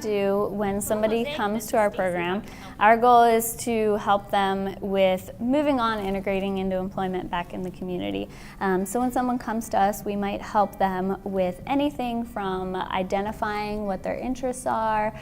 do when somebody comes to our program, our goal is to help them with moving on, integrating into employment back in the community. So when someone comes to us, we might help them with anything from identifying what their interests are,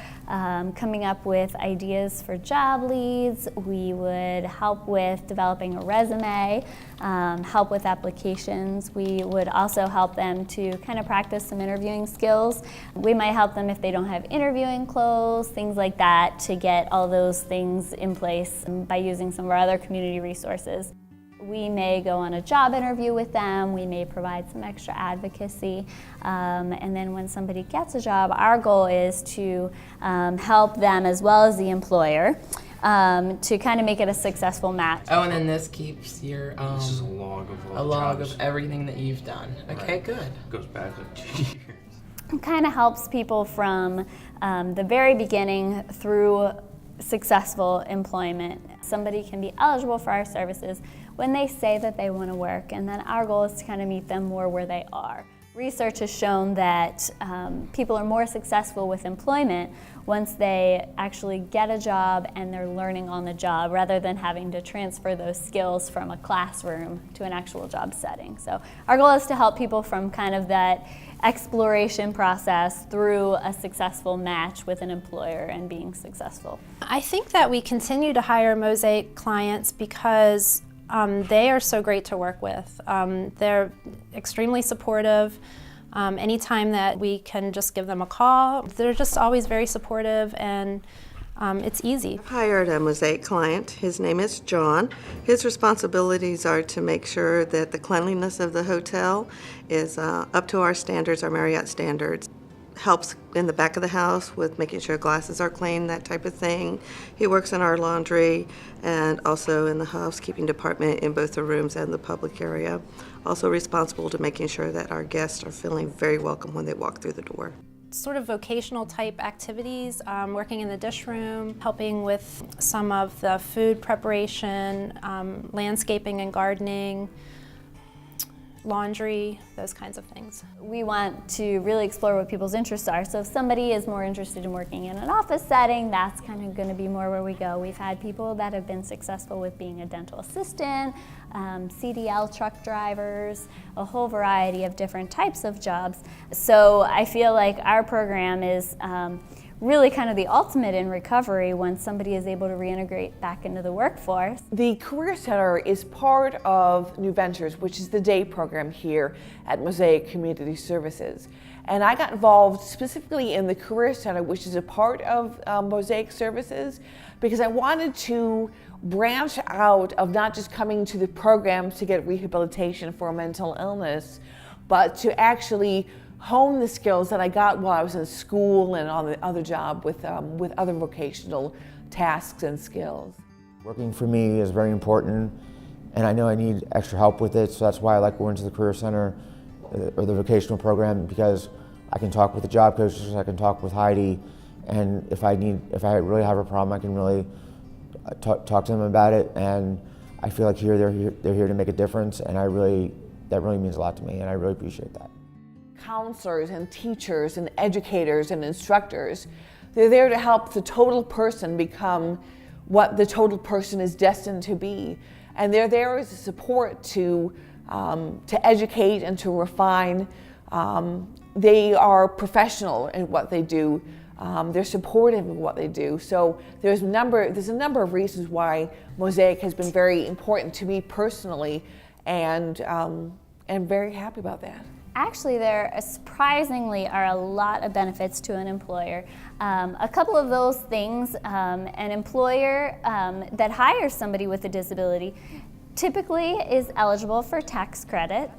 coming up with ideas for job leads. We would help with developing a resume, help with applications. We would also help them to kind of practice some interviewing skills. We might help them if they don't have interviewing clothes, things like that, to get all those things in place by using some of our other community resources. We may go on a job interview with them, we may provide some extra advocacy, and then when somebody gets a job, our goal is to help them as well as the employer to kind of make it a successful match. Oh, and then this keeps your this is a log of everything that you've done. Okay, right. Good. Goes back like 2 years. It kind of helps people from the very beginning through successful employment. Somebody can be eligible for our services when they say that they want to work, and then our goal is to kind of meet them more where they are. Research has shown that people are more successful with employment once they actually get a job and they're learning on the job rather than having to transfer those skills from a classroom to an actual job setting. So our goal is to help people from kind of that exploration process through a successful match with an employer and being successful. I think that we continue to hire Mosaic clients because they are so great to work with. They're extremely supportive. Anytime that we can just give them a call, they're just always very supportive, and it's easy. I've hired a Mosaic client. His name is John. His responsibilities are to make sure that the cleanliness of the hotel is up to our standards, our Marriott standards. Helps in the back of the house with making sure glasses are clean, that type of thing. He works in our laundry and also in the housekeeping department in both the rooms and the public area. Also responsible to making sure that our guests are feeling very welcome when they walk through the door. Sort of vocational type activities, working in the dish room, helping with some of the food preparation, landscaping and gardening, laundry, those kinds of things. We want to really explore what people's interests are. So if somebody is more interested in working in an office setting, that's kind of going to be more where we go. We've had people that have been successful with being a dental assistant, CDL truck drivers, a whole variety of different types of jobs. So I feel like our program is really kind of the ultimate in recovery when somebody is able to reintegrate back into the workforce. The Career Center is part of New Ventures, which is the day program here at Mosaic Community Services. And I got involved specifically in the Career Center, which is a part of Mosaic Services, because I wanted to branch out of not just coming to the program to get rehabilitation for a mental illness, but to actually hone the skills that I got while I was in school and on the other job with other vocational tasks and skills. Working for me is very important, and I know I need extra help with it, so that's why I like going to the Career Center or the vocational program, because I can talk with the job coaches, I can talk with Heidi, and if I really have a problem, I can really talk to them about it, and I feel like they're here to make a difference, and that really means a lot to me, and I really appreciate that. Counselors and teachers and educators and instructors, they're there to help the total person become what the total person is destined to be. And they're there as a support to educate and to refine. They are professional in what they do. They're supportive of what they do. So there's a number of reasons why Mosaic has been very important to me personally, and I'm very happy about that. Actually, there surprisingly are a lot of benefits to an employer. A couple of those things, an employer that hires somebody with a disability typically is eligible for tax credit.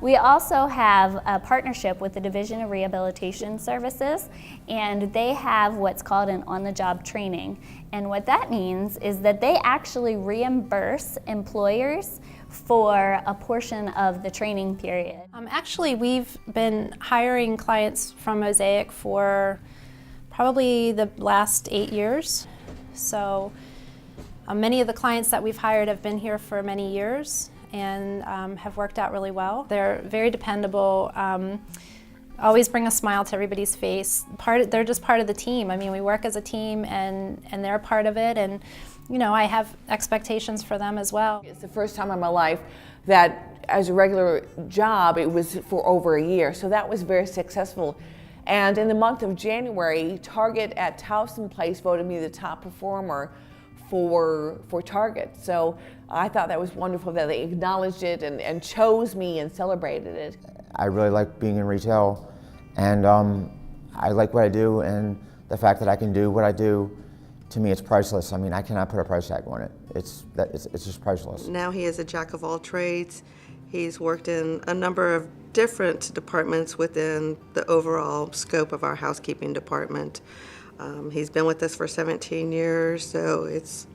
We also have a partnership with the Division of Rehabilitation Services, and they have what's called an on-the-job training. And what that means is that they actually reimburse employers for a portion of the training period. Actually, we've been hiring clients from Mosaic for probably the last 8 years. So many of the clients that we've hired have been here for many years and have worked out really well. They're very dependable. always bring a smile to everybody's face. They're just part of the team. I mean, we work as a team, and they're part of it, and you know, I have expectations for them as well. It's the first time in my life that as a regular job, it was for over a year, so that was very successful. And in the month of January, Target at Towson Place voted me the top performer for Target. So I thought that was wonderful that they acknowledged it and chose me and celebrated it. I really like being in retail, and I like what I do, and the fact that I can do what I do, to me, it's priceless. I mean, I cannot put a price tag on it. It's just priceless. Now he is a jack of all trades. He's worked in a number of different departments within the overall scope of our housekeeping department. He's been with us for 17 years, so it's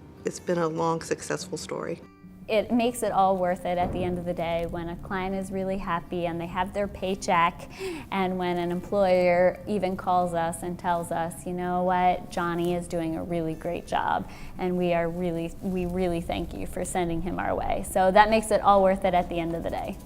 been a long, successful story. It makes it all worth it at the end of the day when a client is really happy and they have their paycheck, and when an employer even calls us and tells us, you know what, Johnny is doing a really great job, and we really thank you for sending him our way. So that makes it all worth it at the end of the day.